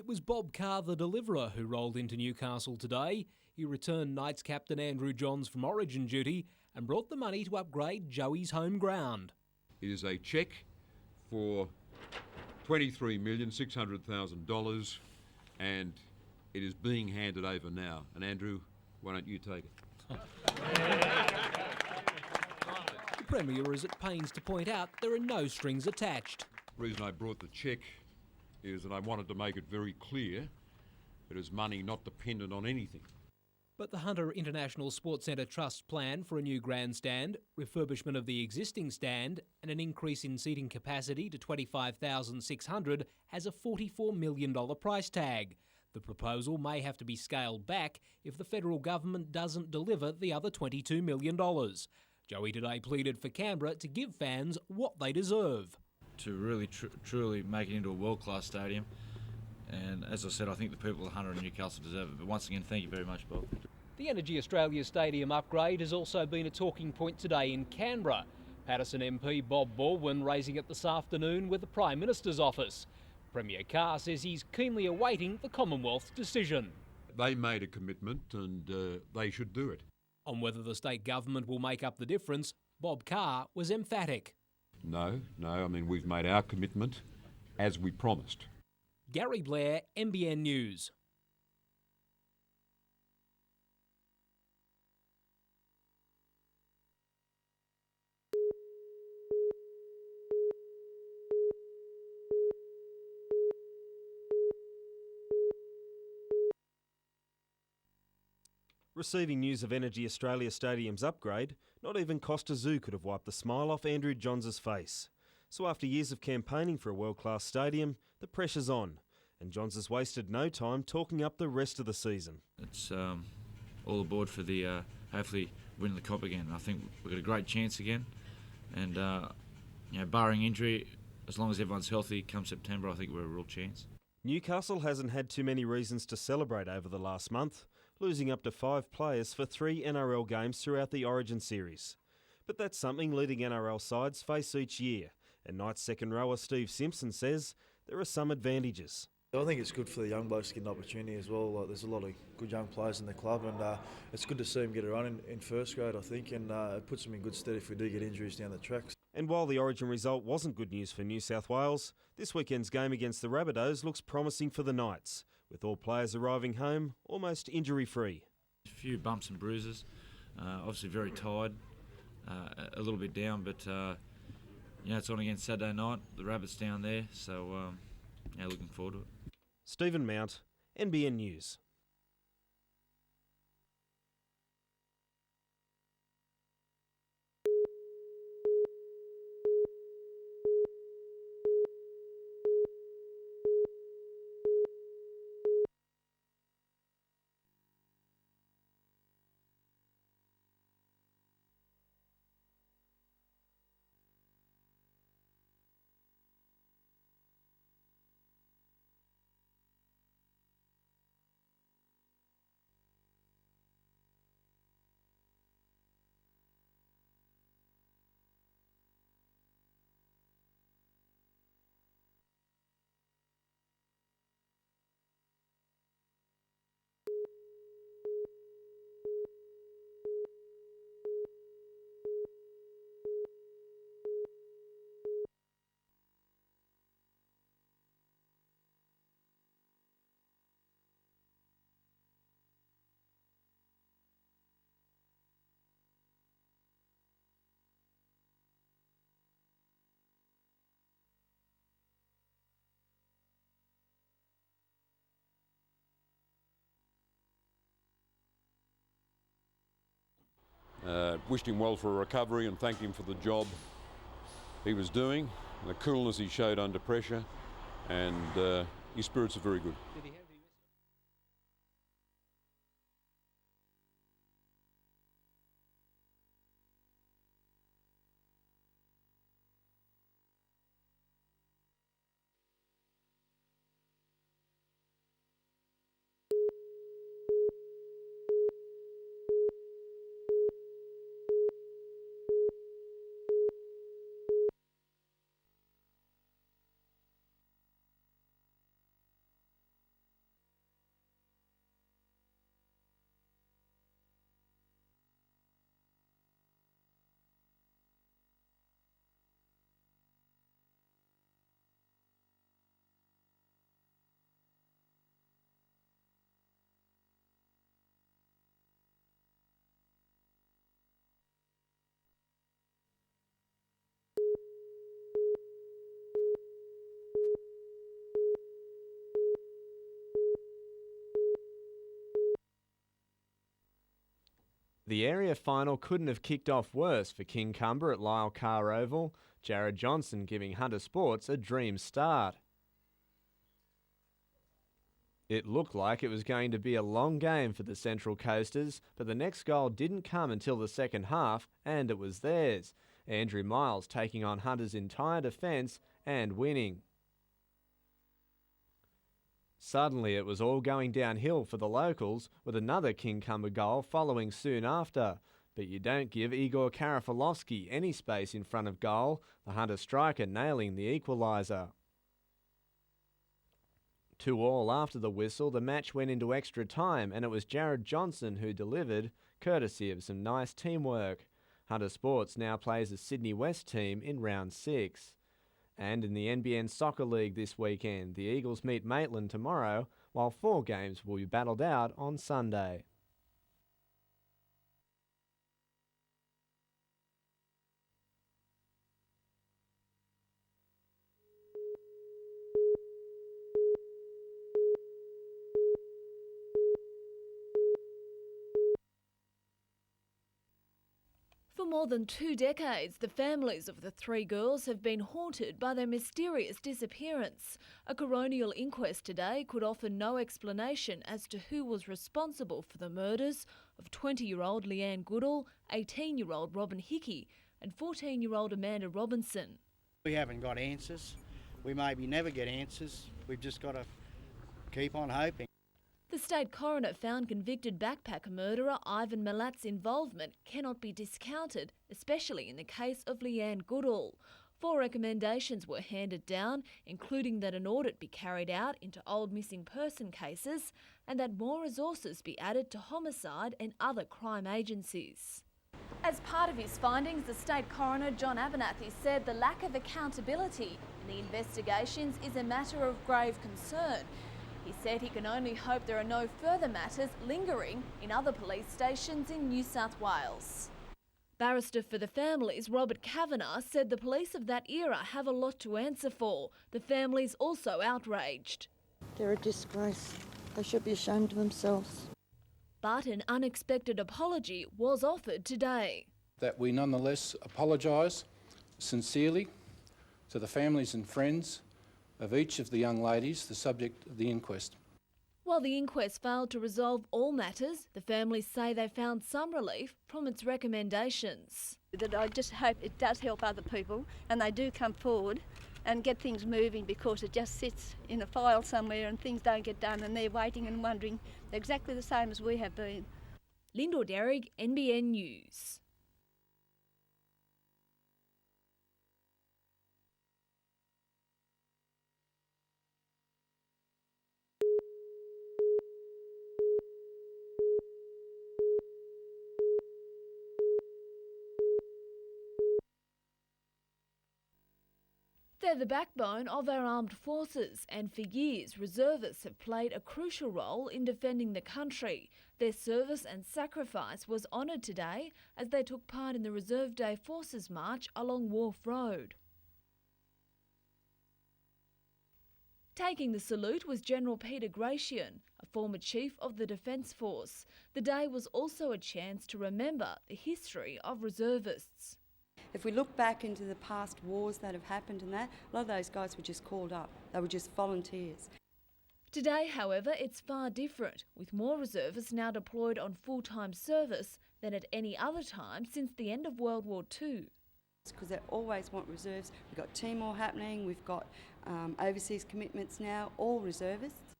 was Bob Carr, the deliverer, who rolled into Newcastle today. He returned Knights captain Andrew Johns from Origin duty and brought the money to upgrade Joey's home ground. It is a cheque for $23,600,000 and it is being handed over now. And Andrew, why don't you take it? The Premier is at pains to point out there are no strings attached. The reason I brought the cheque is that I wanted to make it very clear it is money not dependent on anything. But the Hunter International Sports Centre Trust's plan for a new grandstand, refurbishment of the existing stand and an increase in seating capacity to 25,600 has a $44 million price tag. The proposal may have to be scaled back if the federal government doesn't deliver the other $22 million. Joey today pleaded for Canberra to give fans what they deserve. To really truly make it into a world-class stadium. And as I said, I think the people of Hunter and Newcastle deserve it. But once again, thank you very much, Bob. The Energy Australia Stadium upgrade has also been a talking point today in Canberra. Patterson MP Bob Baldwin raising it this afternoon with the Prime Minister's office. Premier Carr says he's keenly awaiting the Commonwealth's decision. They made a commitment and they should do it. On whether the state government will make up the difference, Bob Carr was emphatic. No, I mean, we've made our commitment as we promised. Gary Blair, NBN News. Receiving news of Energy Australia Stadium's upgrade, not even Costa Zoo could have wiped the smile off Andrew Johns' face. So after years of campaigning for a world-class stadium, the pressure's on, and Johns has wasted no time talking up the rest of the season. It's all aboard for the hopefully winning the Cop again. I think we've got a great chance again, and barring injury, as long as everyone's healthy come September, I think we're a real chance. Newcastle hasn't had too many reasons to celebrate over the last month, losing up to 5 players for 3 NRL games throughout the Origin series. But that's something leading NRL sides face each year, and Knights second rower Steve Simpson says there are some advantages. I think it's good for the young blokes to get an opportunity as well. There's a lot of good young players in the club, and it's good to see them get a run in first grade, I think, and it puts them in good stead if we do get injuries down the tracks. And while the Origin result wasn't good news for New South Wales, this weekend's game against the Rabbitohs looks promising for the Knights, with all players arriving home almost injury-free. A few bumps and bruises, obviously very tired, a little bit down, but it's on again Saturday night. The Rabbits down there, so looking forward to it. Stephen Mount, NBN News. Wished him well for a recovery and thanked him for the job he was doing, the coolness he showed under pressure, and his spirits are very good. The area final couldn't have kicked off worse for Kincumber at Lyle Carr Oval, Jared Johnson giving Hunter Sports a dream start. It looked like it was going to be a long game for the Central Coasters, but the next goal didn't come until the second half, and it was theirs. Andrew Miles taking on Hunter's entire defence and winning. Suddenly it was all going downhill for the locals, with another Kincumber goal following soon after. But you don't give Igor Karafalowski any space in front of goal, the Hunter striker nailing the equaliser. 2-2 after the whistle, the match went into extra time, and it was Jared Johnson who delivered, courtesy of some nice teamwork. Hunter Sports now plays the Sydney West team in round 6. And in the NBN Soccer League this weekend, the Eagles meet Maitland tomorrow, while 4 games will be battled out on Sunday. For more than 2 decades, the families of the 3 girls have been haunted by their mysterious disappearance. A coronial inquest today could offer no explanation as to who was responsible for the murders of 20-year-old Leanne Goodall, 18-year-old Robin Hickey and 14-year-old Amanda Robinson. We haven't got answers. We maybe never get answers. We've just got to keep on hoping. The state coroner found convicted backpacker murderer Ivan Milat's involvement cannot be discounted, especially in the case of Leanne Goodall. 4 recommendations were handed down, including that an audit be carried out into old missing person cases and that more resources be added to homicide and other crime agencies. As part of his findings, the state coroner John Abernathy said the lack of accountability in the investigations is a matter of grave concern. He said he can only hope there are no further matters lingering in other police stations in New South Wales. Barrister for the families, Robert Kavanagh, said the police of that era have a lot to answer for. The families also outraged. They're a disgrace. They should be ashamed of themselves. But an unexpected apology was offered today. That we nonetheless apologise sincerely to the families and friends of each of the young ladies, the subject of the inquest. While the inquest failed to resolve all matters, the families say they found some relief from its recommendations. That I just hope it does help other people and they do come forward and get things moving, because it just sits in a file somewhere and things don't get done and they're waiting and wondering. They're exactly the same as we have been. Lyndall Derrick, NBN News. They're the backbone of our armed forces, and for years reservists have played a crucial role in defending the country. Their service and sacrifice was honoured today as they took part in the Reserve Day Forces March along Wharf Road. Taking the salute was General Peter Gratian, a former chief of the Defence Force. The day was also a chance to remember the history of reservists. If we look back into the past wars that have happened and that, a lot of those guys were just called up. They were just volunteers. Today, however, it's far different, with more reservists now deployed on full-time service than at any other time since the end of World War II. It's because they always want reserves. We've got Timor happening, we've got overseas commitments now, all reservists.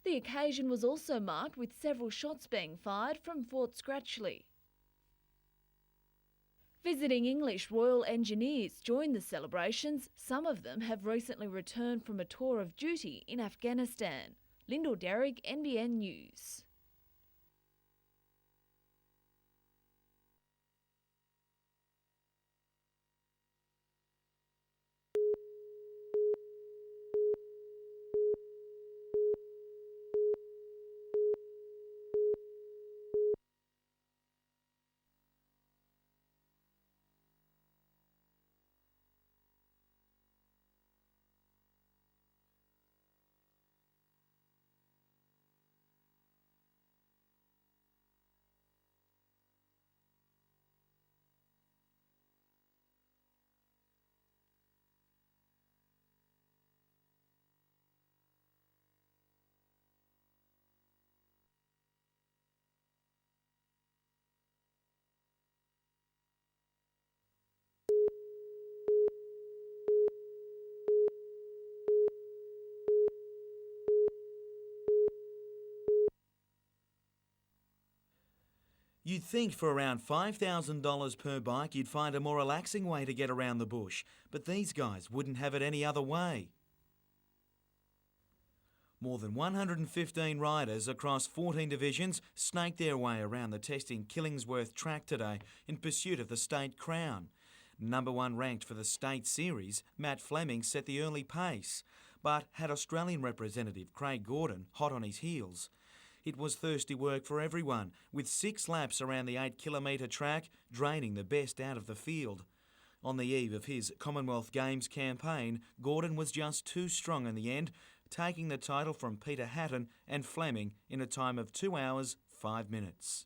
The occasion was also marked with several shots being fired from Fort Scratchley. Visiting English Royal Engineers joined the celebrations. Some of them have recently returned from a tour of duty in Afghanistan. Lyndall Derrick, NBN News. You'd think for around $5,000 per bike you'd find a more relaxing way to get around the bush, but these guys wouldn't have it any other way. More than 115 riders across 14 divisions snaked their way around the testing Killingsworth track today in pursuit of the state crown. Number one ranked for the state series, Matt Fleming set the early pace, but had Australian representative Craig Gordon hot on his heels. It was thirsty work for everyone, with 6 laps around the 8-kilometre track, draining the best out of the field. On the eve of his Commonwealth Games campaign, Gordon was just too strong in the end, taking the title from Peter Hatton and Fleming in a time of 2 hours, 5 minutes.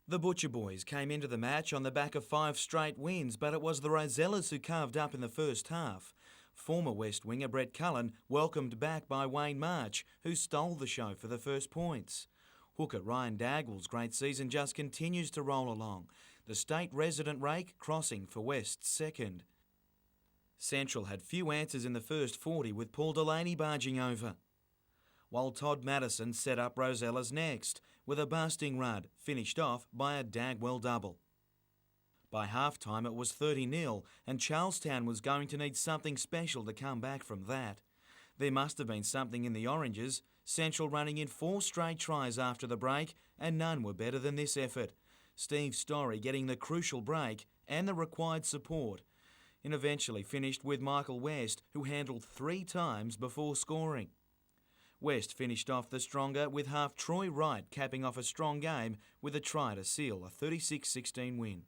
The Butcher Boys came into the match on the back of 5 straight wins, but it was the Rosellas who carved up in the first half. Former West winger Brett Cullen welcomed back by Wayne March, who stole the show for the first points. Hooker Ryan Dagwell's great season just continues to roll along, the state resident rake crossing for West's second. Central had few answers in the first 40 with Paul Delaney barging over, while Todd Madison set up Rosella's next, with a busting run, finished off by a Dagwell double. By half-time it was 30-0, and Charlestown was going to need something special to come back from that. There must have been something in the Oranges, Central running in 4 straight tries after the break, and none were better than this effort. Steve Story getting the crucial break and the required support, and eventually finished with Michael West, who handled 3 times before scoring. West finished off the stronger with half Troy Wright capping off a strong game with a try to seal a 36-16 win.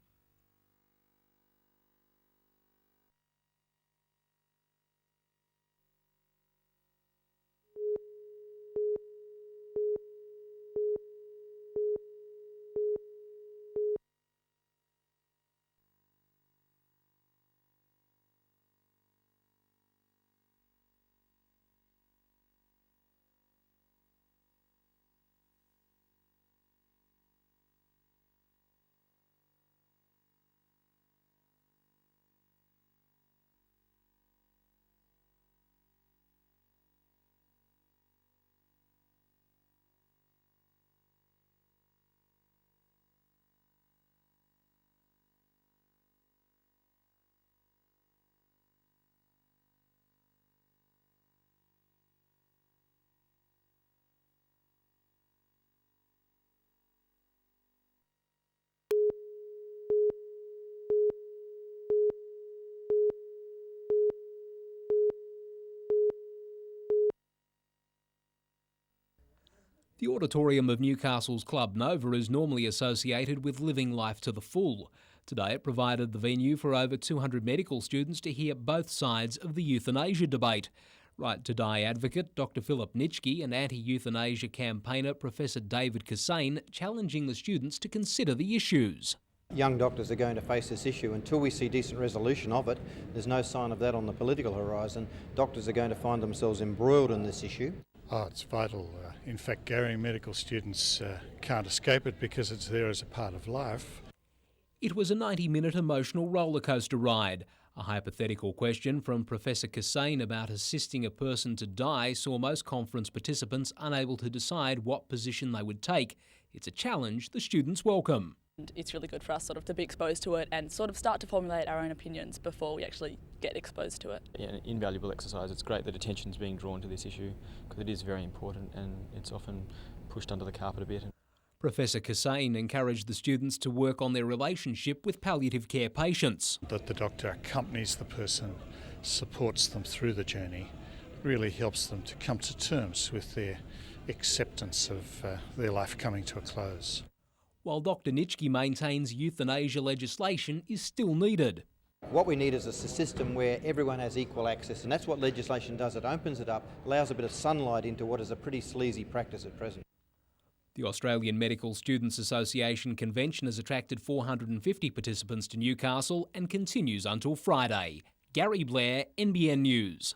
The auditorium of Newcastle's Club Nova is normally associated with living life to the full. Today it provided the venue for over 200 medical students to hear both sides of the euthanasia debate. Right to Die advocate Dr Philip Nitschke and anti-euthanasia campaigner Professor David Kassane challenging the students to consider the issues. Young doctors are going to face this issue. Until we see decent resolution of it, there's no sign of that on the political horizon. Doctors are going to find themselves embroiled in this issue. Oh, it's vital. In fact, Gary, medical students can't escape it because it's there as a part of life. It was a 90-minute emotional rollercoaster ride. A hypothetical question from Professor Kassane about assisting a person to die saw most conference participants unable to decide what position they would take. It's a challenge the students welcome. It's really good for us sort of to be exposed to it and sort of start to formulate our own opinions before we actually get exposed to it. Yeah, an invaluable exercise. It's great that attention's being drawn to this issue because it is very important and it's often pushed under the carpet a bit. Professor Kassane encouraged the students to work on their relationship with palliative care patients. That the doctor accompanies the person, supports them through the journey, really helps them to come to terms with their acceptance of their life coming to a close. While Dr Nitschke maintains euthanasia legislation is still needed. What we need is a system where everyone has equal access, and that's what legislation does. It opens it up, allows a bit of sunlight into what is a pretty sleazy practice at present. The Australian Medical Students Association convention has attracted 450 participants to Newcastle and continues until Friday. Gary Blair, NBN News.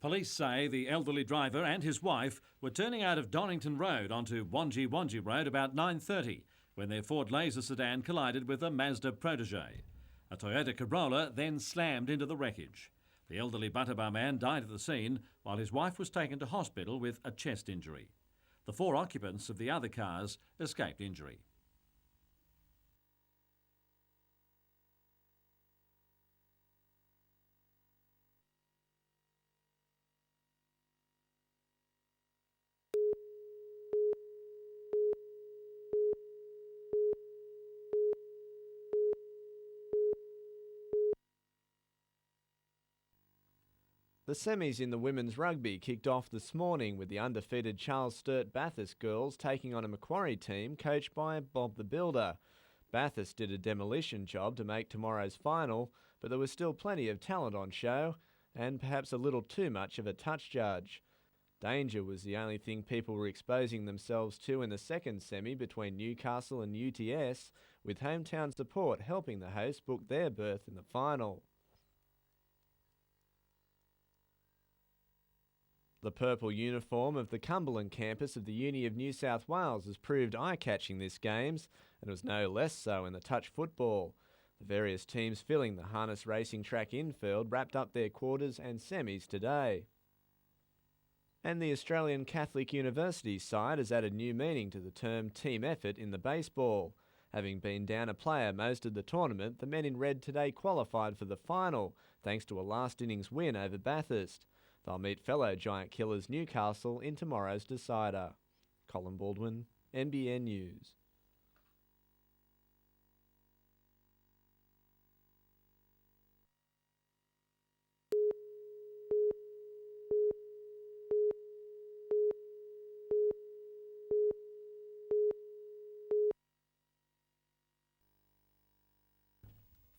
Police say the elderly driver and his wife were turning out of Donington Road onto Wanji Road about 9:30 when their Ford Laser sedan collided with a Mazda Protege. A Toyota Corolla then slammed into the wreckage. The elderly Butterbar man died at the scene while his wife was taken to hospital with a chest injury. The 4 occupants of the other cars escaped injury. The semis in the women's rugby kicked off this morning with the undefeated Charles Sturt Bathurst girls taking on a Macquarie team coached by Bob the Builder. Bathurst did a demolition job to make tomorrow's final, but there was still plenty of talent on show and perhaps a little too much of a touch judge. Danger was the only thing people were exposing themselves to in the second semi between Newcastle and UTS, with hometown support helping the hosts book their berth in the final. The purple uniform of the Cumberland campus of the Uni of New South Wales has proved eye-catching this games, and was no less so in the touch football. The various teams filling the harness racing track infield wrapped up their quarters and semis today. And the Australian Catholic University side has added new meaning to the term team effort in the baseball. Having been down a player most of the tournament, the men in red today qualified for the final, thanks to a last innings win over Bathurst. They'll meet fellow giant killers Newcastle in tomorrow's decider. Colin Baldwin, NBN News.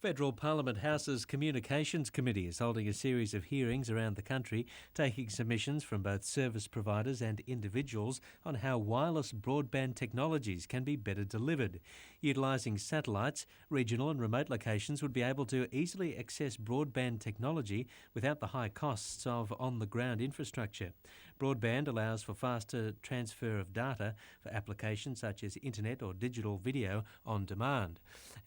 Federal Parliament House's Communications Committee is holding a series of hearings around the country, taking submissions from both service providers and individuals on how wireless broadband technologies can be better delivered. Utilising satellites, regional and remote locations would be able to easily access broadband technology without the high costs of on-the-ground infrastructure. Broadband allows for faster transfer of data for applications such as internet or digital video on demand.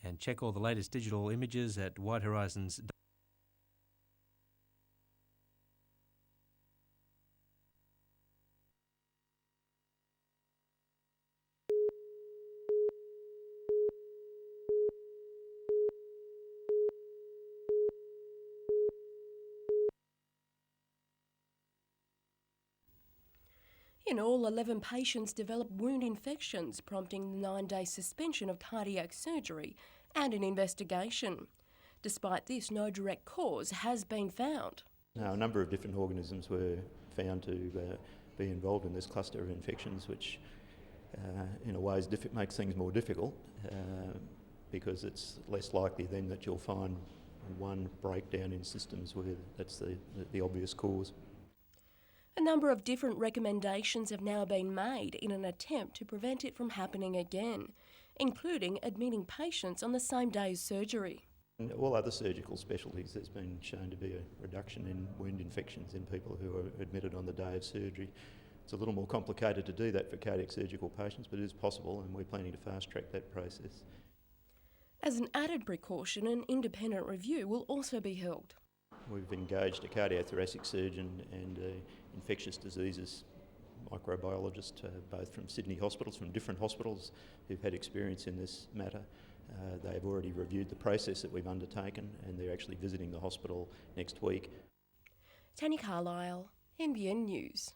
And check all the latest digital images at White Horizons. In all, 11 patients developed wound infections, prompting the 9-day suspension of cardiac surgery and an investigation. Despite this, no direct cause has been found. A number of different organisms were found to be involved in this cluster of infections, which in a way makes things more difficult because it's less likely then that you'll find one breakdown in systems where that's the obvious cause. A number of different recommendations have now been made in an attempt to prevent it from happening again, including admitting patients on the same day as surgery. In all other surgical specialties, there's been shown to be a reduction in wound infections in people who are admitted on the day of surgery. It's a little more complicated to do that for cardiac surgical patients, but it is possible, and we're planning to fast-track that process. As an added precaution, an independent review will also be held. We've engaged a cardiothoracic surgeon and infectious diseases microbiologist, both from Sydney hospitals, from different hospitals who've had experience in this matter. They've already reviewed the process that we've undertaken, and they're actually visiting the hospital next week. Tanya Carlisle, NBN News.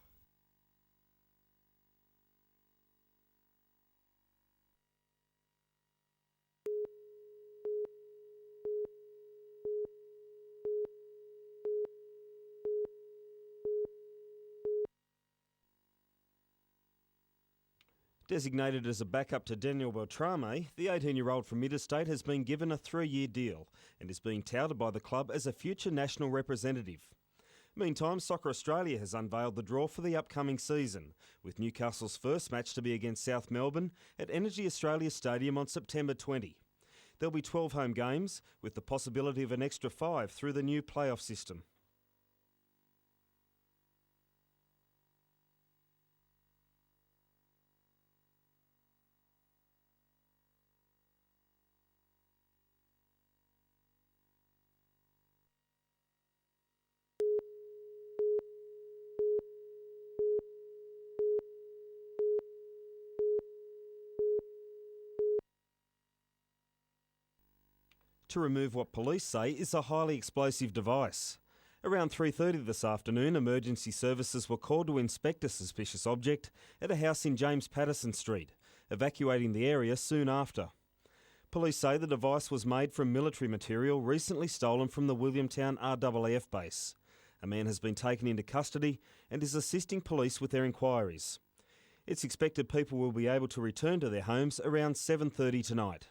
Designated as a backup to Daniel Beltrame, the 18-year-old from Interstate has been given a 3-year deal and is being touted by the club as a future national representative. Meantime, Soccer Australia has unveiled the draw for the upcoming season, with Newcastle's first match to be against South Melbourne at Energy Australia Stadium on September 20. There'll be 12 home games, with the possibility of an extra 5 through the new playoff system. to remove what police say is a highly explosive device. Around 3:30 this afternoon, emergency services were called to inspect a suspicious object at a house in James Patterson Street, evacuating the area soon after. Police say the device was made from military material recently stolen from the Williamtown RAAF base. A man has been taken into custody and is assisting police with their inquiries. It's expected people will be able to return to their homes around 7:30 tonight.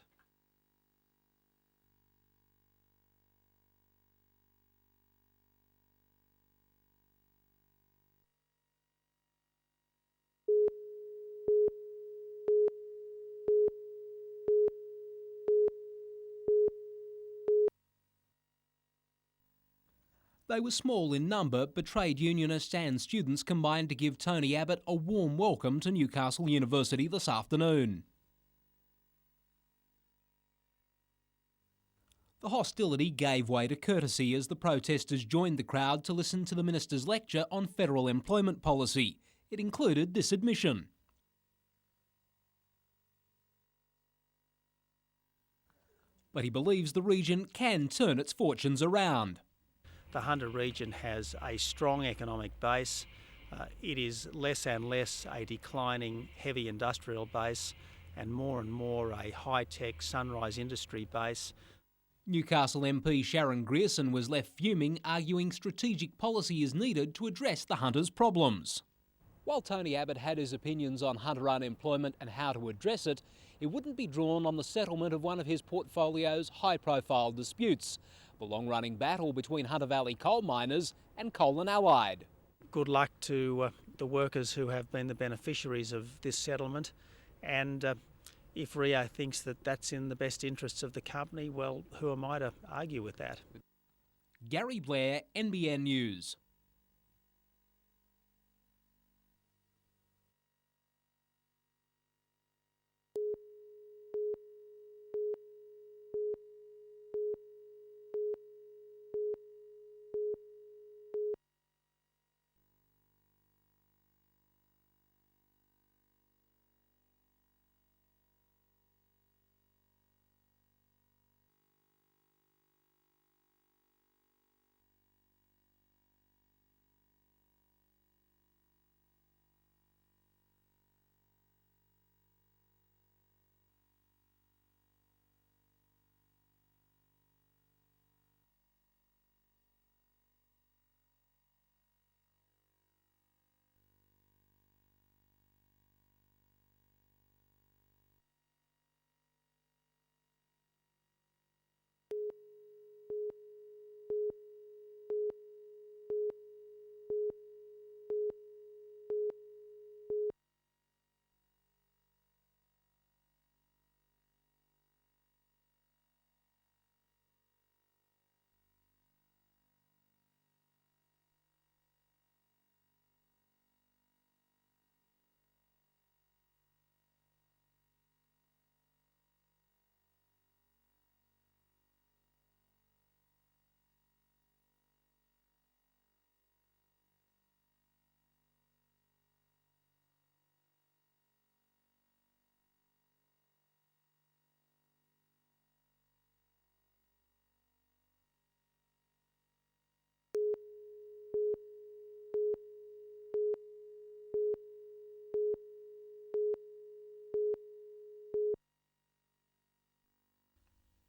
They were small in number, but trade unionists and students combined to give Tony Abbott a warm welcome to Newcastle University this afternoon. The hostility gave way to courtesy as the protesters joined the crowd to listen to the minister's lecture on federal employment policy. It included this admission. But he believes the region can turn its fortunes around. The Hunter region has a strong economic base. It is less and less a declining heavy industrial base and more a high-tech sunrise industry base. Newcastle MP Sharon Grierson was left fuming, arguing strategic policy is needed to address the Hunters' problems. While Tony Abbott had his opinions on Hunter unemployment and how to address it, he wouldn't be drawn on the settlement of one of his portfolio's high-profile disputes, the long-running battle between Hunter Valley coal miners and Coal and Allied. Good luck to the workers who have been the beneficiaries of this settlement, and if Rio thinks that that's in the best interests of the company, well, who am I to argue with that? Gary Blair, NBN News.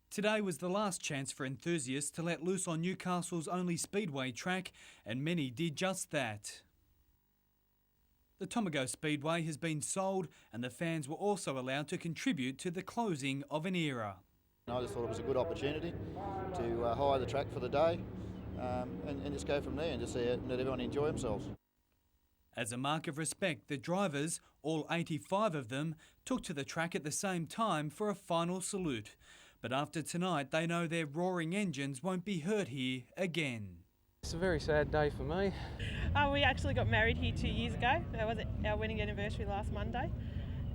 Today was the last chance for enthusiasts to let loose on Newcastle's only speedway track, and many did just that. The Tomago Speedway has been sold, and the fans were also allowed to contribute to the closing of an era. I just thought it was a good opportunity to hire the track for the day and just go from there and just let everyone enjoy themselves. As a mark of respect, the drivers, all 85 of them, took to the track at the same time for a final salute. But after tonight, they know their roaring engines won't be heard here again. It's a very sad day for me. We actually got married here 2 years ago. That was our wedding anniversary last Monday.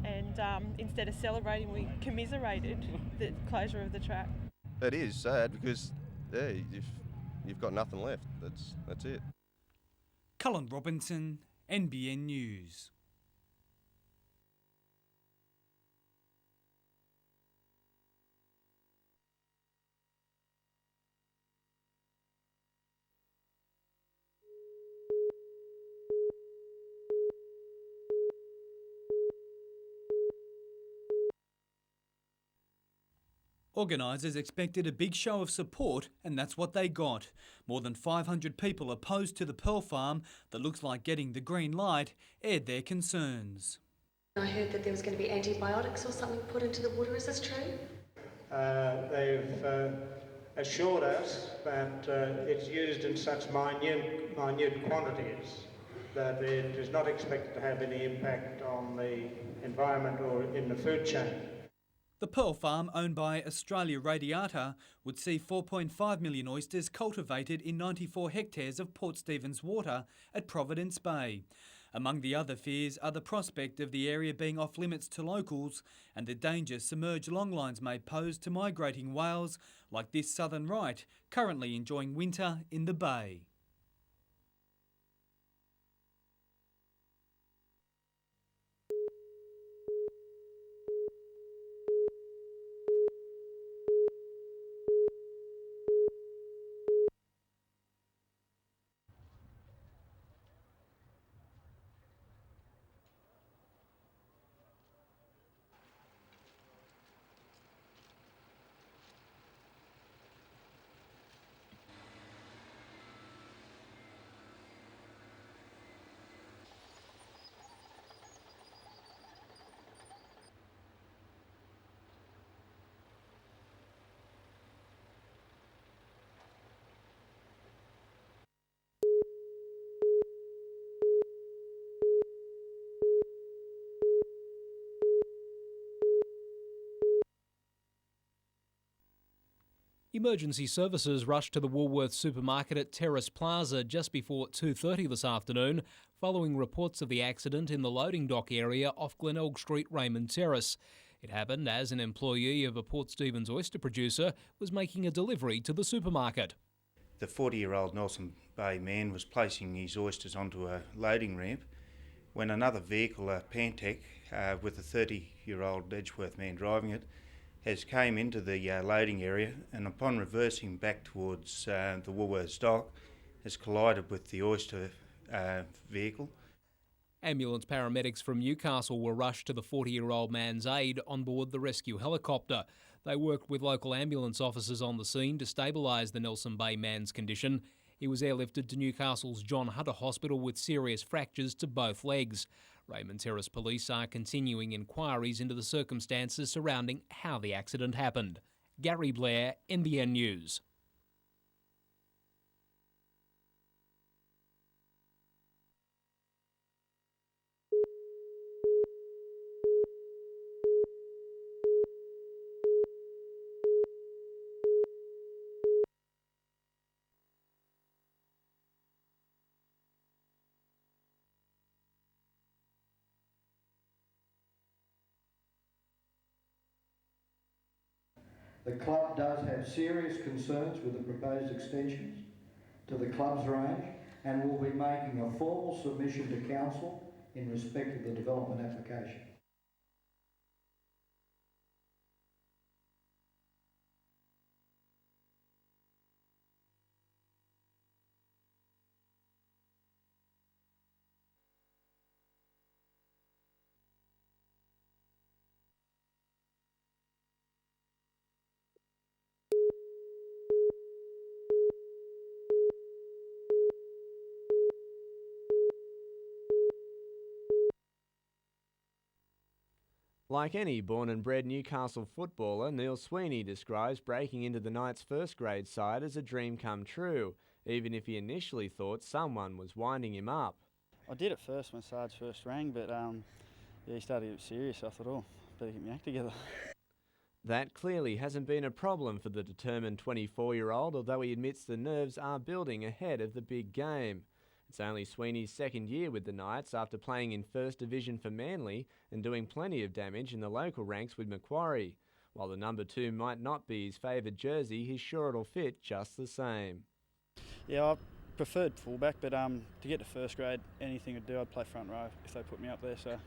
And instead of celebrating, we commiserated the closure of the track. It is sad because you've got nothing left. That's it. Cullen Robinson, NBN News. Organisers expected a big show of support, and that's what they got. More than 500 people opposed to the pearl farm that looks like getting the green light aired their concerns. I heard that there was going to be antibiotics or something put into the water. Is this true? They've assured us that it's used in such minute quantities that it is not expected to have any impact on the environment or in the food chain. The pearl farm, owned by Australia Radiata, would see 4.5 million oysters cultivated in 94 hectares of Port Stephens water at Providence Bay. Among the other fears are the prospect of the area being off limits to locals and the danger submerged longlines may pose to migrating whales like this southern right, currently enjoying winter in the bay. Emergency services rushed to the Woolworths supermarket at Torres Plaza just before 2:30 this afternoon, following reports of the accident in the loading dock area off Glenelg Street, Raymond Terrace. It happened as an employee of a Port Stephens oyster producer was making a delivery to the supermarket. The 40-year-old Nelson Bay man was placing his oysters onto a loading ramp when another vehicle, a Pantech, with a 30-year-old Edgeworth man driving it, has came into the loading area and upon reversing back towards the Woolworths dock has collided with the oyster vehicle. Ambulance paramedics from Newcastle were rushed to the 40-year-old man's aid on board the rescue helicopter. They worked with local ambulance officers on the scene to stabilise the Nelson Bay man's condition. He was airlifted to Newcastle's John Hunter Hospital with serious fractures to both legs. Raymond Terrace police are continuing inquiries into the circumstances surrounding how the accident happened. Gary Blair, NBN News. The club does have serious concerns with the proposed extensions to the club's range and will be making a formal submission to council in respect of the development application. Like any born and bred Newcastle footballer, Neil Sweeney describes breaking into the Knights' first grade side as a dream come true, even if he initially thought someone was winding him up. I did at first when Sarge first rang, but he started to get serious. So I thought, oh, better get my act together. That clearly hasn't been a problem for the determined 24-year-old, although he admits the nerves are building ahead of the big game. It's only Sweeney's second year with the Knights after playing in First Division for Manly and doing plenty of damage in the local ranks with Macquarie. While the number 2 might not be his favoured jersey, he's sure it'll fit just the same. Yeah, I preferred fullback, but to get to first grade, anything would do. I'd play front row if they put me up there, so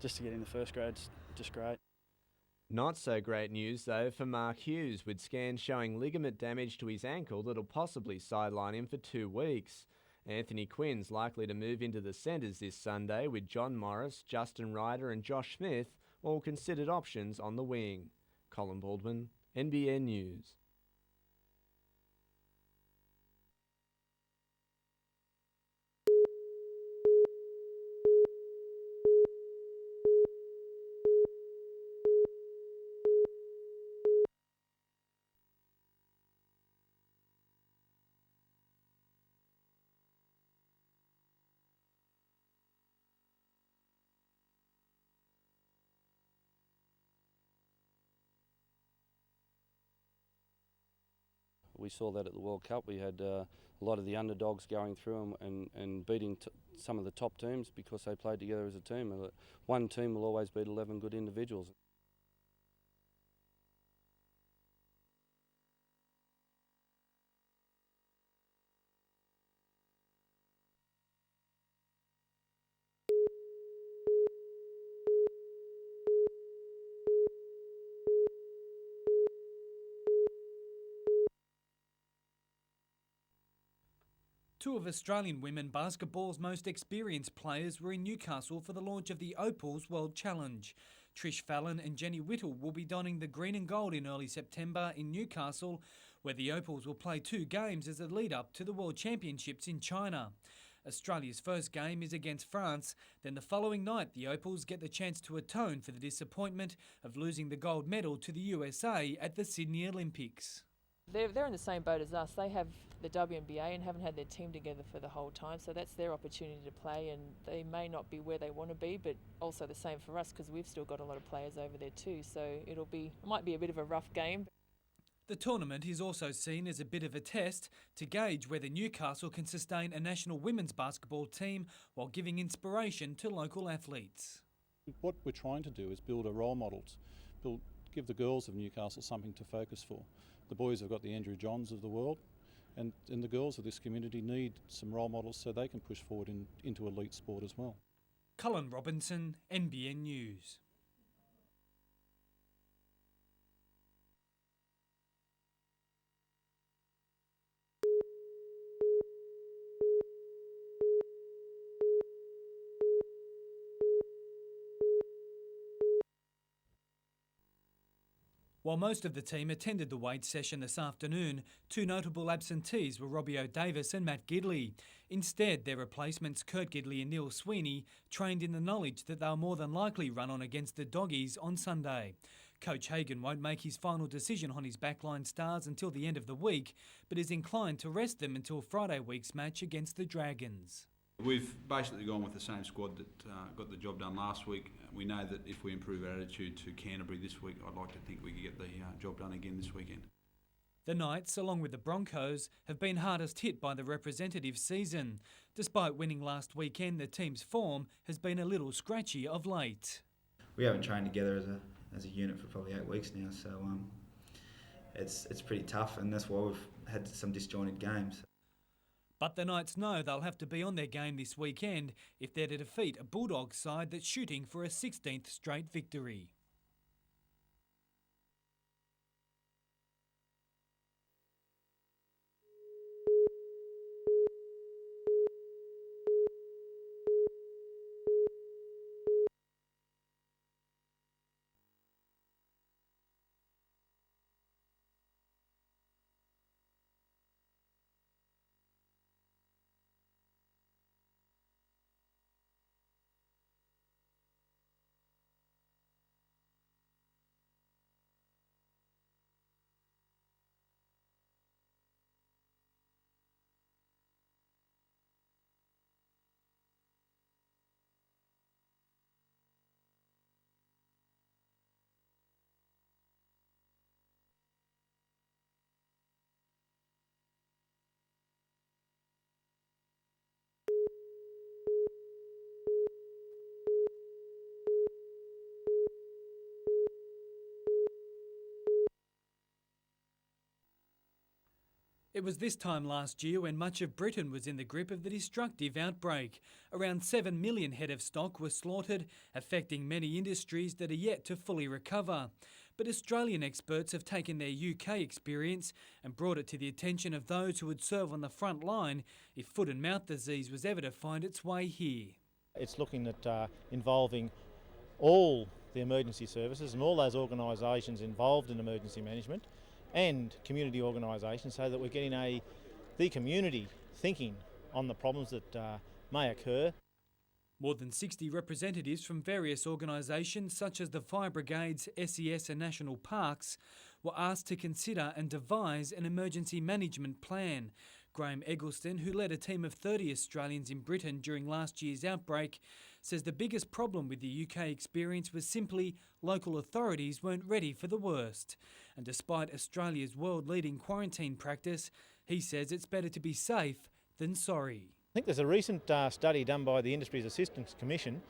just to get into first grade's just great. Not so great news though for Mark Hughes, with scans showing ligament damage to his ankle that'll possibly sideline him for 2 weeks. Anthony Quinn's likely to move into the centres this Sunday with John Morris, Justin Ryder and Josh Smith all considered options on the wing. Colin Baldwin, NBN News. We saw that at the World Cup. We had a lot of the underdogs going through and beating some of the top teams because they played together as a team. One team will always beat 11 good individuals. Two of Australian women basketball's most experienced players were in Newcastle for the launch of the Opals World Challenge. Trish Fallon and Jenny Whittle will be donning the green and gold in early September in Newcastle, where the Opals will play 2 games as a lead-up to the World Championships in China. Australia's first game is against France. Then the following night, the Opals get the chance to atone for the disappointment of losing the gold medal to the USA at the Sydney Olympics. They're in the same boat as us. They have the WNBA and haven't had their team together for the whole time, so that's their opportunity to play, and they may not be where they want to be, but also the same for us because we've still got a lot of players over there too, so it might be a bit of a rough game. The tournament is also seen as a bit of a test to gauge whether Newcastle can sustain a national women's basketball team while giving inspiration to local athletes. What we're trying to do is build a role model, give the girls of Newcastle something to focus for. The boys have got the Andrew Johns of the world, and the girls of this community need some role models so they can push forward into elite sport as well. Cullen Robinson, NBN News. While most of the team attended the weight session this afternoon, 2 notable absentees were Robbie O'Davis and Matt Gidley. Instead, their replacements, Kurt Gidley and Neil Sweeney, trained in the knowledge that they'll more than likely run on against the Doggies on Sunday. Coach Hagan won't make his final decision on his backline stars until the end of the week, but is inclined to rest them until Friday week's match against the Dragons. We've basically gone with the same squad that got the job done last week. We know that if we improve our attitude to Canterbury this week, I'd like to think we could get the job done again this weekend. The Knights, along with the Broncos, have been hardest hit by the representative season. Despite winning last weekend, the team's form has been a little scratchy of late. We haven't trained together as a unit for probably 8 weeks now, so it's pretty tough, and that's why we've had some disjointed games. But the Knights know they'll have to be on their game this weekend if they're to defeat a Bulldogs side that's shooting for a 16th straight victory. It was this time last year when much of Britain was in the grip of the destructive outbreak. Around 7 million head of stock were slaughtered, affecting many industries that are yet to fully recover. But Australian experts have taken their UK experience and brought it to the attention of those who would serve on the front line if foot and mouth disease was ever to find its way here. It's looking at involving all the emergency services and all those organisations involved in emergency management and community organisations so that we're getting the community thinking on the problems that may occur. More than 60 representatives from various organisations such as the Fire Brigades, SES and National Parks were asked to consider and devise an emergency management plan. Graham Eggleston, who led a team of 30 Australians in Britain during last year's outbreak, says the biggest problem with the UK experience was simply local authorities weren't ready for the worst. And despite Australia's world-leading quarantine practice, he says it's better to be safe than sorry. I think there's a recent study done by the Industries Assistance Commission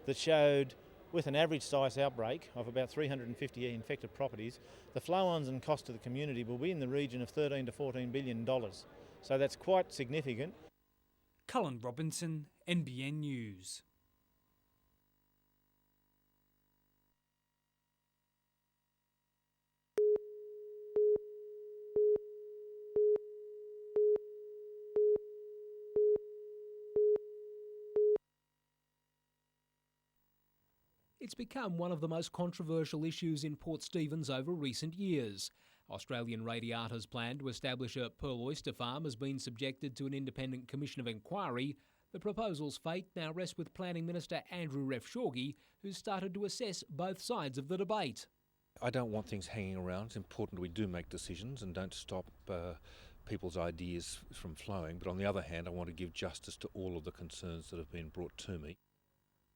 that showed with an average size outbreak of about 350 infected properties, the flow-ons and cost to the community will be in the region of $13 to $14 billion. So that's quite significant. Cullen Robinson, NBN News. It's become one of the most controversial issues in Port Stephens over recent years. Australian Radiata's plan to establish a pearl oyster farm has been subjected to an independent commission of inquiry. The proposal's fate now rests with Planning Minister Andrew Refshaugi, who's started to assess both sides of the debate. I don't want things hanging around. It's important we do make decisions and don't stop people's ideas from flowing. But on the other hand, I want to give justice to all of the concerns that have been brought to me.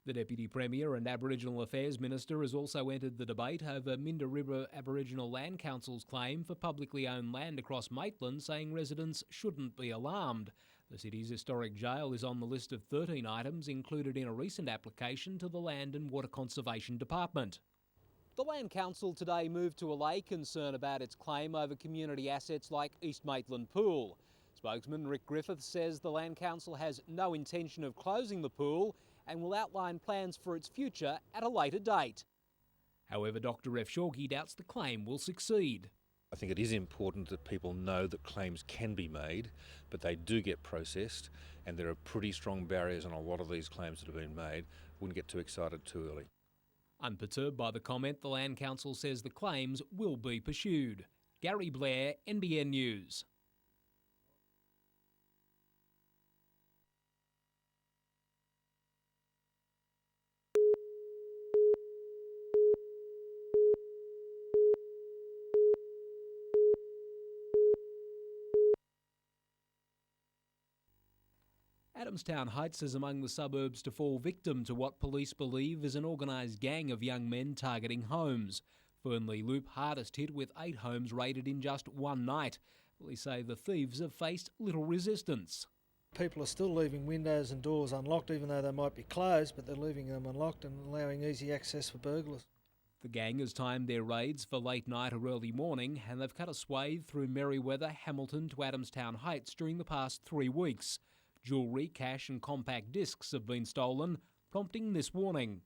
The Deputy Premier and Aboriginal Affairs Minister has also entered the debate over Minderibba Aboriginal Land Council's claim for publicly owned land across Maitland, saying residents shouldn't be alarmed. The city's historic jail is on the list of 13 items included in a recent application to the Land and Water Conservation Department. The Land Council today moved to allay concern about its claim over community assets like East Maitland Pool. Spokesman Rick Griffith says the Land Council has no intention of closing the pool and will outline plans for its future at a later date. However, Dr Refshaugi doubts the claim will succeed. I think it is important that people know that claims can be made, but they do get processed, and there are pretty strong barriers on a lot of these claims that have been made. Wouldn't get too excited too early. Unperturbed by the comment, the Land Council says the claims will be pursued. Gary Blair, NBN News. Adamstown Heights is among the suburbs to fall victim to what police believe is an organised gang of young men targeting homes. Fernley Loop hardest hit with 8 homes raided in just one night. Police say the thieves have faced little resistance. People are still leaving windows and doors unlocked even though they might be closed, but they're leaving them unlocked and allowing easy access for burglars. The gang has timed their raids for late night or early morning, and they've cut a swathe through Merriweather, Hamilton to Adamstown Heights during the past 3 weeks. Jewellery, cash and compact discs have been stolen, prompting this warning.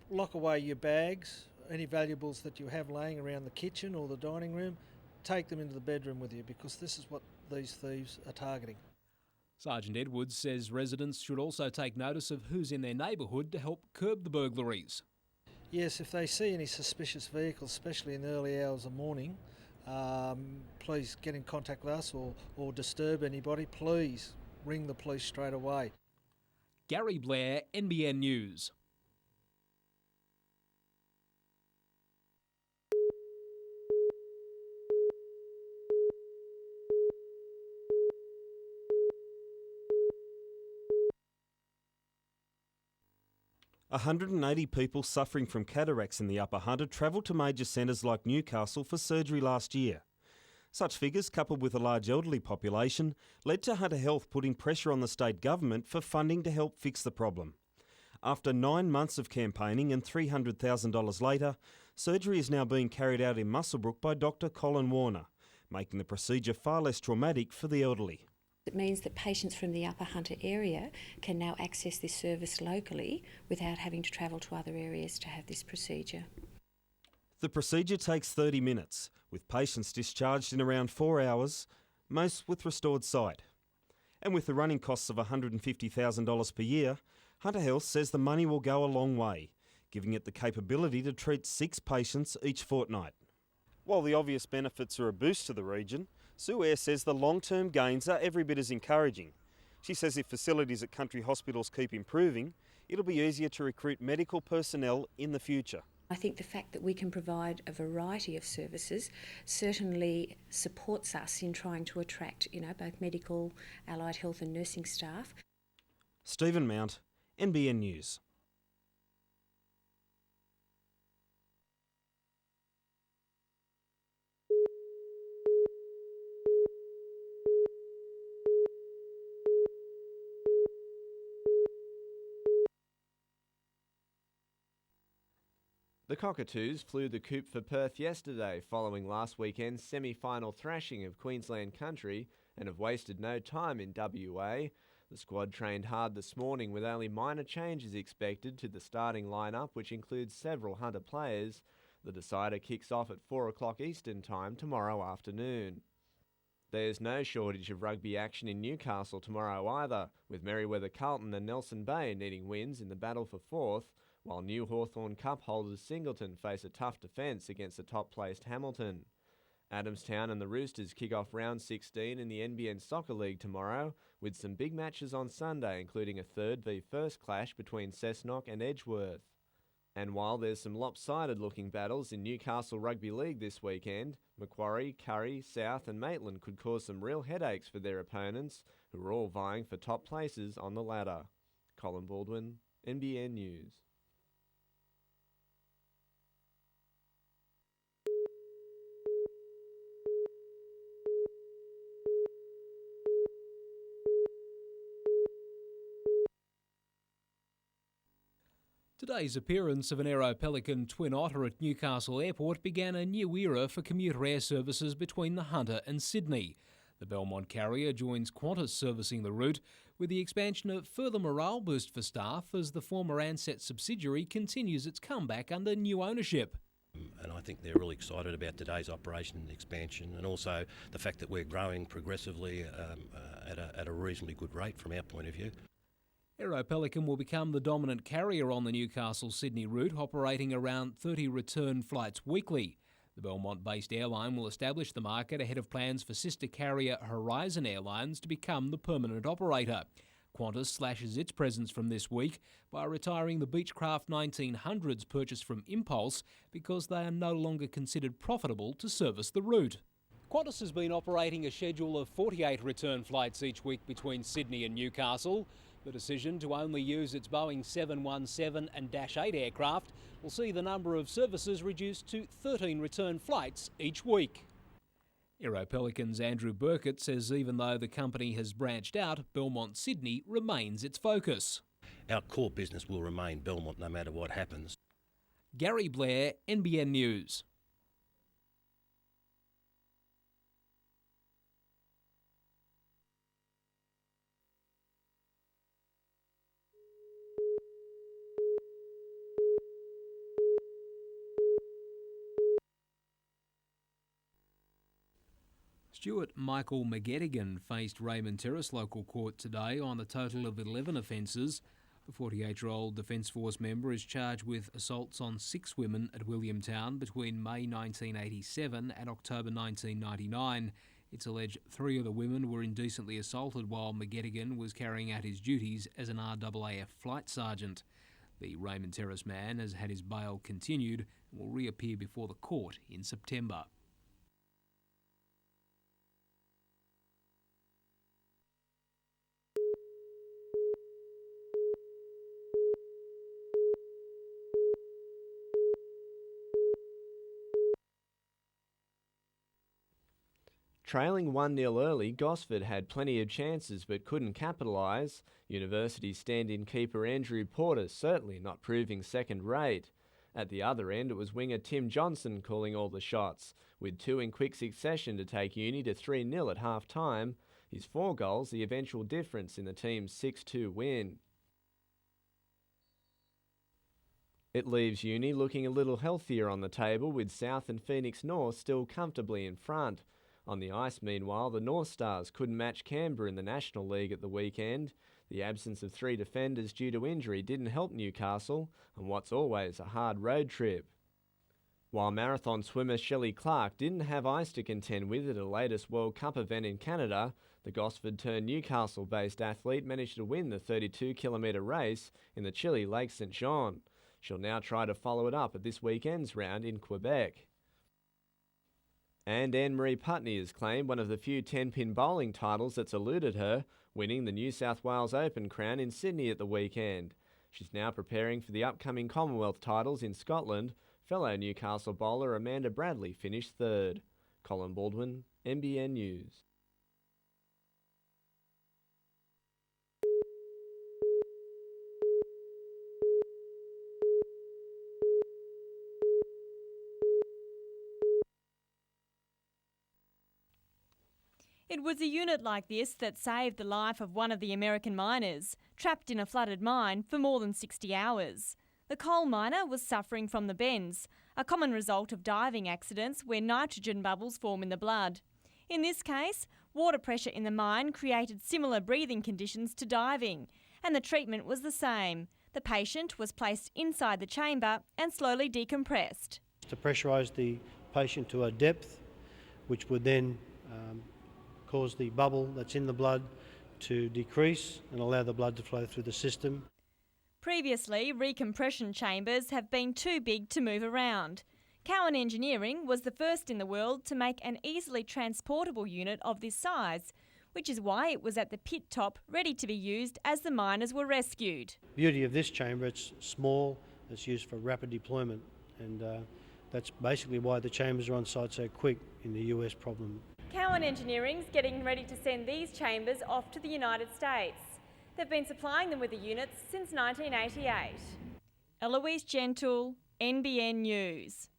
Lock away your bags, any valuables that you have laying around the kitchen or the dining room, take them into the bedroom with you because this is what these thieves are targeting. Sergeant Edwards says residents should also take notice of who's in their neighbourhood to help curb the burglaries. Yes, if they see any suspicious vehicles, especially in the early hours of morning, please get in contact with us or disturb anybody. Please ring the police straight away. Gary Blair, NBN News. A 180 people suffering from cataracts in the Upper Hunter travelled to major centres like Newcastle for surgery last year. Such figures, coupled with a large elderly population, led to Hunter Health putting pressure on the state government for funding to help fix the problem. After 9 months of campaigning and $300,000 later, surgery is now being carried out in Muswellbrook by Dr Colin Warner, making the procedure far less traumatic for the elderly. It means that patients from the Upper Hunter area can now access this service locally without having to travel to other areas to have this procedure. The procedure takes 30 minutes, with patients discharged in around 4 hours, most with restored sight. And with the running costs of $150,000 per year, Hunter Health says the money will go a long way, giving it the capability to treat 6 patients each fortnight. While the obvious benefits are a boost to the region, Sue Eyre says the long-term gains are every bit as encouraging. She says if facilities at country hospitals keep improving, it'll be easier to recruit medical personnel in the future. I think the fact that we can provide a variety of services certainly supports us in trying to attract, both medical, allied health and nursing staff. Stephen Mount, NBN News. The Cockatoos flew the coop for Perth yesterday following last weekend's semi-final thrashing of Queensland country and have wasted no time in WA. The squad trained hard this morning with only minor changes expected to the starting lineup, which includes several Hunter players. The decider kicks off at 4 o'clock Eastern Time tomorrow afternoon. There's no shortage of rugby action in Newcastle tomorrow either, with Merewether Carlton and Nelson Bay needing wins in the battle for fourth, while New Hawthorn Cup holders Singleton face a tough defence against the top-placed Hamilton. Adamstown and the Roosters kick off round 16 in the NBN Soccer League tomorrow, with some big matches on Sunday, including a third v first clash between Cessnock and Edgeworth. And while there's some lopsided-looking battles in Newcastle Rugby League this weekend, Macquarie, Curry, South and Maitland could cause some real headaches for their opponents, who are all vying for top places on the ladder. Colin Baldwin, NBN News. Today's appearance of an Aero Pelican twin otter at Newcastle Airport began a new era for commuter air services between the Hunter and Sydney. The Belmont carrier joins Qantas servicing the route, with the expansion of further morale boost for staff as the former Ansett subsidiary continues its comeback under new ownership. And I think they're really excited about today's operation and expansion, and also the fact that we're growing progressively at a reasonably good rate from our point of view. Aero Pelican will become the dominant carrier on the Newcastle-Sydney route, operating around 30 return flights weekly. The Belmont-based airline will establish the market ahead of plans for sister carrier Horizon Airlines to become the permanent operator. Qantas slashes its presence from this week by retiring the Beechcraft 1900s purchased from Impulse because they are no longer considered profitable to service the route. Qantas has been operating a schedule of 48 return flights each week between Sydney and Newcastle. The decision to only use its Boeing 717 and Dash 8 aircraft will see the number of services reduced to 13 return flights each week. Aero Pelican's Andrew Burkett says even though the company has branched out, Belmont Sydney remains its focus. Our core business will remain Belmont no matter what happens. Gary Blair, NBN News. Stuart Michael McGettigan faced Raymond Terrace Local Court today on a total of 11 offences. The 48-year-old Defence Force member is charged with assaults on 6 women at Williamtown between May 1987 and October 1999. It's alleged 3 of the women were indecently assaulted while McGettigan was carrying out his duties as an RAAF flight sergeant. The Raymond Terrace man has had his bail continued and will reappear before the court in September. Trailing 1-0 early, Gosford had plenty of chances but couldn't capitalise. University stand-in keeper Andrew Porter certainly not proving second-rate. At the other end, it was winger Tim Johnson calling all the shots, with 2 in quick succession to take Uni to 3-0 at half-time. His 4 goals the eventual difference in the team's 6-2 win. It leaves Uni looking a little healthier on the table, with South and Phoenix North still comfortably in front. On the ice, meanwhile, the North Stars couldn't match Canberra in the National League at the weekend. The absence of 3 defenders due to injury didn't help Newcastle on what's always a hard road trip. While marathon swimmer Shelley Clark didn't have ice to contend with at her latest World Cup event in Canada, the Gosford-turned-Newcastle-based athlete managed to win the 32-kilometre race in the chilly Lake St John. She'll now try to follow it up at this weekend's round in Quebec. And Anne-Marie Putney has claimed one of the few 10-pin bowling titles that's eluded her, winning the New South Wales Open crown in Sydney at the weekend. She's now preparing for the upcoming Commonwealth titles in Scotland. Fellow Newcastle bowler Amanda Bradley finished third. Colin Baldwin, NBN News. It was a unit like this that saved the life of one of the American miners, trapped in a flooded mine for more than 60 hours. The coal miner was suffering from the bends, a common result of diving accidents where nitrogen bubbles form in the blood. In this case, water pressure in the mine created similar breathing conditions to diving, and the treatment was the same. The patient was placed inside the chamber and slowly decompressed. To pressurise the patient to a depth, which would then cause the bubble that's in the blood to decrease and allow the blood to flow through the system. Previously, recompression chambers have been too big to move around. Cowan Engineering was the first in the world to make an easily transportable unit of this size, which is why it was at the pit top ready to be used as the miners were rescued. Beauty of this chamber, it's small, it's used for rapid deployment, and that's basically why the chambers are on site so quick in the US problem. Cowan Engineering's getting ready to send these chambers off to the United States. They've been supplying them with the units since 1988. Eloise Gentle, NBN News.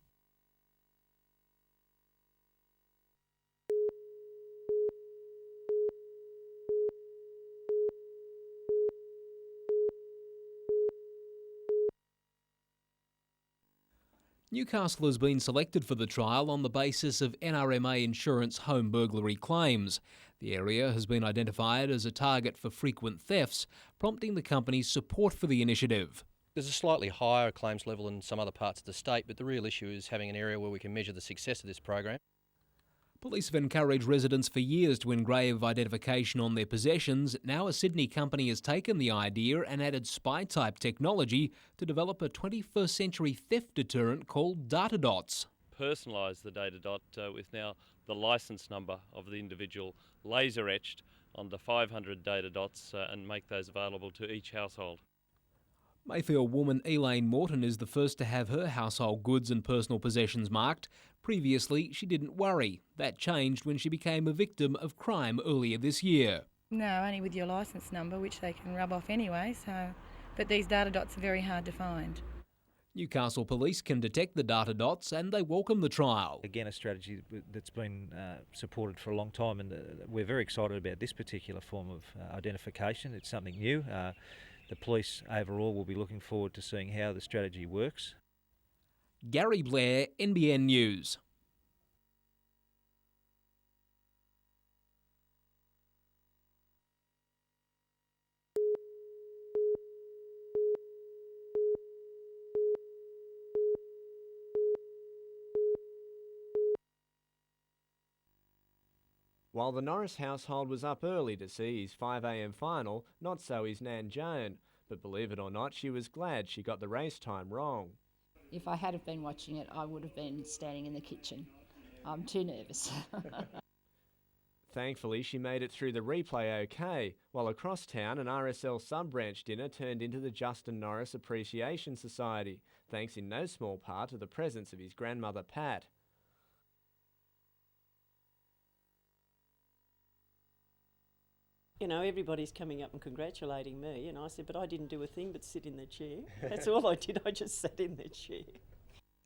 Newcastle has been selected for the trial on the basis of NRMA Insurance home burglary claims. The area has been identified as a target for frequent thefts, prompting the company's support for the initiative. There's a slightly higher claims level in some other parts of the state, but the real issue is having an area where we can measure the success of this program. Police have encouraged residents for years to engrave identification on their possessions. Now a Sydney company has taken the idea and added spy-type technology to develop a 21st century theft deterrent called data dots. Personalise the data dot with now the licence number of the individual laser etched onto 500 data dots and make those available to each household. Mayfield woman Elaine Morton is the first to have her household goods and personal possessions marked. Previously, she didn't worry. That changed when she became a victim of crime earlier this year. No, only with your licence number, which they can rub off anyway, but these data dots are very hard to find. Newcastle Police can detect the data dots and they welcome the trial. Again, a strategy that's been supported for a long time, and we're very excited about this particular form of identification. It's something new. The police overall will be looking forward to seeing how the strategy works. Gary Blair, NBN News. While the Norris household was up early to see his 5 a.m. final, not so his Nan Joan. But believe it or not, she was glad she got the race time wrong. If I had have been watching it, I would have been standing in the kitchen. I'm too nervous. Thankfully, she made it through the replay okay, while across town an RSL sub-branch dinner turned into the Justin Norris Appreciation Society, thanks in no small part to the presence of his grandmother Pat. You know, everybody's coming up and congratulating me, and I said, but I didn't do a thing but sit in the chair. That's all I did, I just sat in the chair.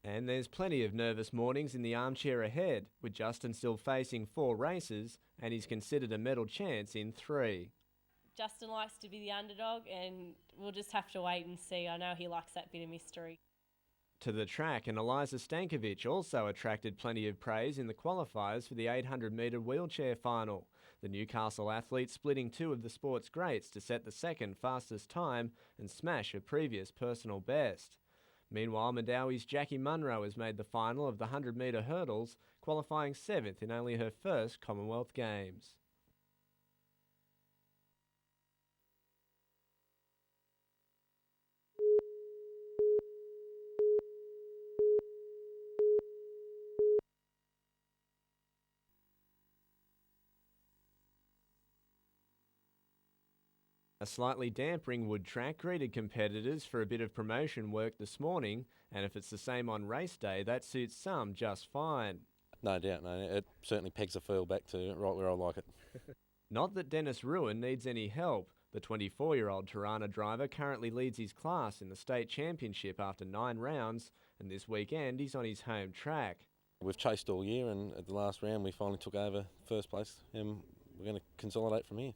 And there's plenty of nervous mornings in the armchair ahead, with Justin still facing 4 races, and he's considered a medal chance in 3. Justin likes to be the underdog, and we'll just have to wait and see. I know he likes that bit of mystery. To the track, and Eliza Stankovic also attracted plenty of praise in the qualifiers for the 800 metre wheelchair final. The Newcastle athlete splitting two of the sport's greats to set the second fastest time and smash a previous personal best. Meanwhile, Madawi's Jackie Munro has made the final of the 100 metre hurdles, qualifying 7th in only her first Commonwealth Games. A slightly damp Ringwood track greeted competitors for a bit of promotion work this morning, and if it's the same on race day, that suits some just fine. No doubt, no. It certainly pegs the field back to right where I like it. Not that Dennis Ruin needs any help. The 24-year-old Tirana driver currently leads his class in the state championship after 9 rounds, and this weekend he's on his home track. We've chased all year, and at the last round we finally took over first place, and we're going to consolidate from here.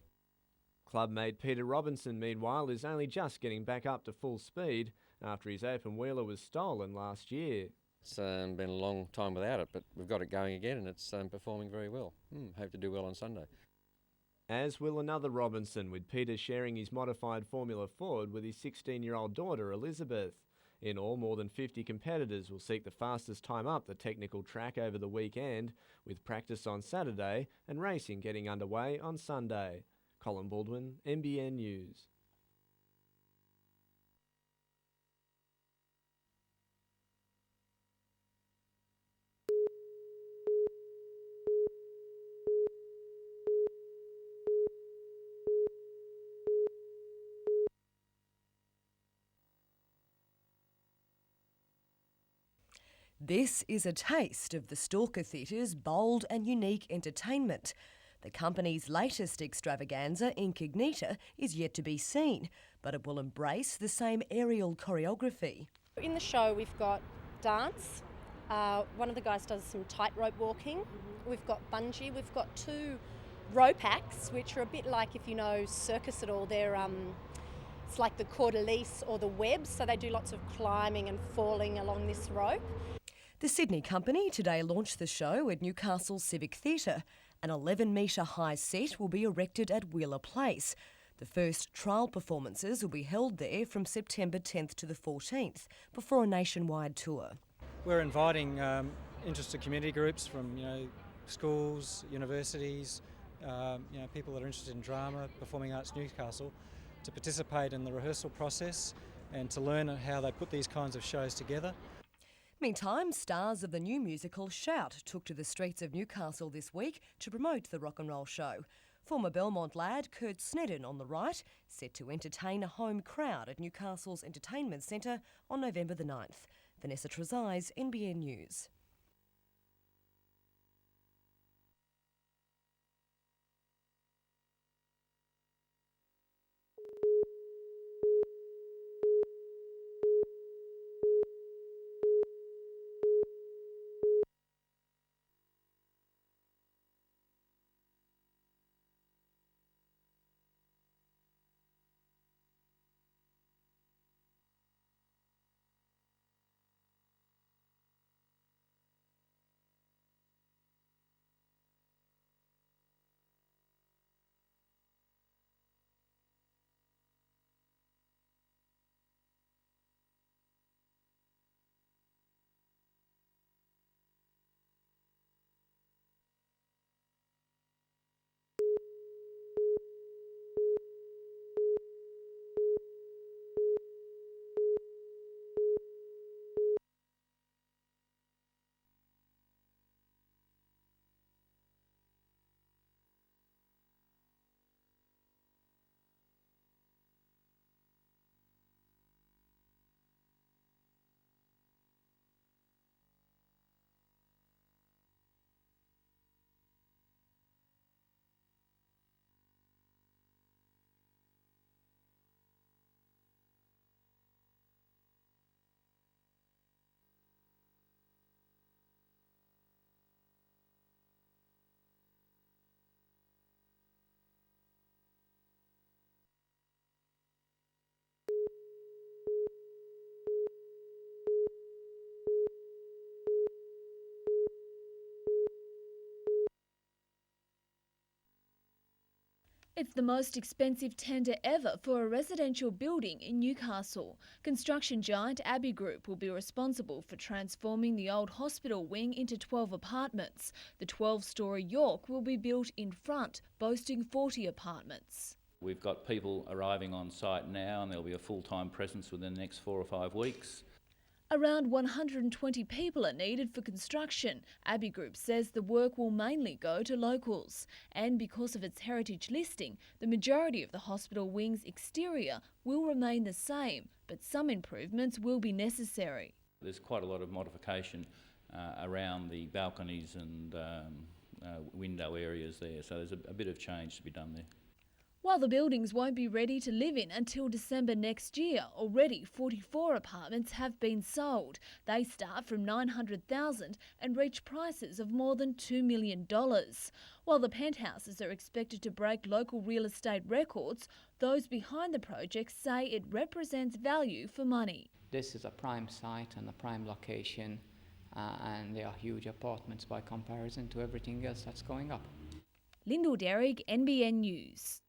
Clubmate Peter Robinson, meanwhile, is only just getting back up to full speed after his open wheeler was stolen last year. It's been a long time without it, but we've got it going again, and it's performing very well. Hope to do well on Sunday. As will another Robinson, with Peter sharing his modified Formula Ford with his 16-year-old daughter Elizabeth. In all, more than 50 competitors will seek the fastest time up the technical track over the weekend, with practice on Saturday and racing getting underway on Sunday. Colin Baldwin, NBN News. This is a taste of the Stalker Theatre's bold and unique entertainment. The company's latest extravaganza, Incognita, is yet to be seen, but it will embrace the same aerial choreography. In the show we've got dance, one of the guys does some tightrope walking, we've got bungee, we've got 2 rope acts, which are a bit like, if you know circus at all, they're it's like the cordelice or the web, so they do lots of climbing and falling along this rope. The Sydney company today launched the show at Newcastle Civic Theatre. An 11-metre high set will be erected at Wheeler Place. The first trial performances will be held there from September 10th to the 14th before a nationwide tour. We're inviting interested community groups from schools, universities, people that are interested in drama, performing arts Newcastle, to participate in the rehearsal process and to learn how they put these kinds of shows together. Meantime, stars of the new musical Shout took to the streets of Newcastle this week to promote the rock and roll show. Former Belmont lad Kurt Snedden on the right, set to entertain a home crowd at Newcastle's Entertainment Centre on November the 9th. Vanessa Trezise, NBN News. It's the most expensive tender ever for a residential building in Newcastle. Construction giant Abbey Group will be responsible for transforming the old hospital wing into 12 apartments. The 12-storey York will be built in front, boasting 40 apartments. We've got people arriving on site now and there'll be a full-time presence within the next 4 or 5 weeks. Around 120 people are needed for construction. Abbey Group says the work will mainly go to locals. And because of its heritage listing, the majority of the hospital wing's exterior will remain the same, but some improvements will be necessary. There's quite a lot of modification around the balconies and window areas there, so there's a bit of change to be done there. While the buildings won't be ready to live in until December next year, already 44 apartments have been sold. They start from $900,000 and reach prices of more than $2 million. While the penthouses are expected to break local real estate records, those behind the project say it represents value for money. This is a prime site and a prime location, and they are huge apartments by comparison to everything else that's going up. Lyndall Derrick, NBN News.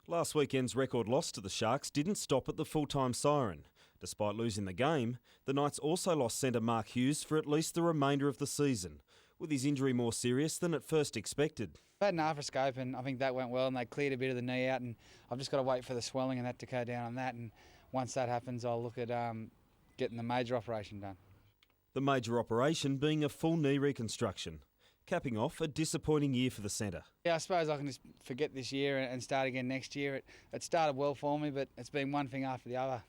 Last weekend's record loss to the Sharks didn't stop at the full-time siren. Despite losing the game, the Knights also lost centre Mark Hughes for at least the remainder of the season, with his injury more serious than at first expected. I had an arthroscope and I think that went well and they cleared a bit of the knee out, and I've just got to wait for the swelling and that to go down on that, and once that happens I'll look at getting the major operation done. The major operation being a full knee reconstruction, capping off a disappointing year for the centre. Yeah, I suppose I can just forget this year and start again next year. It started well for me, but it's been one thing after the other.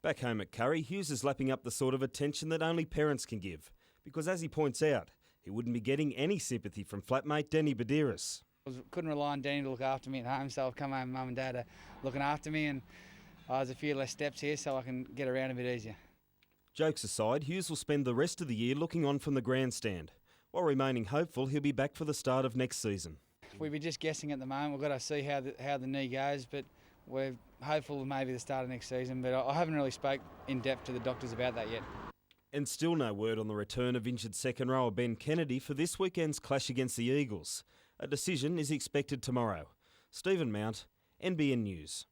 Back home at Curry, Hughes is lapping up the sort of attention that only parents can give, because as he points out, he wouldn't be getting any sympathy from flatmate Danny Badiris. I couldn't rely on Danny to look after me at home, so I've come home, Mum and Dad are looking after me, and there's a few less steps here so I can get around a bit easier. Jokes aside, Hughes will spend the rest of the year looking on from the grandstand, while remaining hopeful he'll be back for the start of next season. We'd be just guessing at the moment. We've got to see how the knee goes, but we're hopeful maybe the start of next season, but I haven't really spoke in depth to the doctors about that yet. And still no word on the return of injured second rower Ben Kennedy for this weekend's clash against the Eagles. A decision is expected tomorrow. Stephen Mount, NBN News.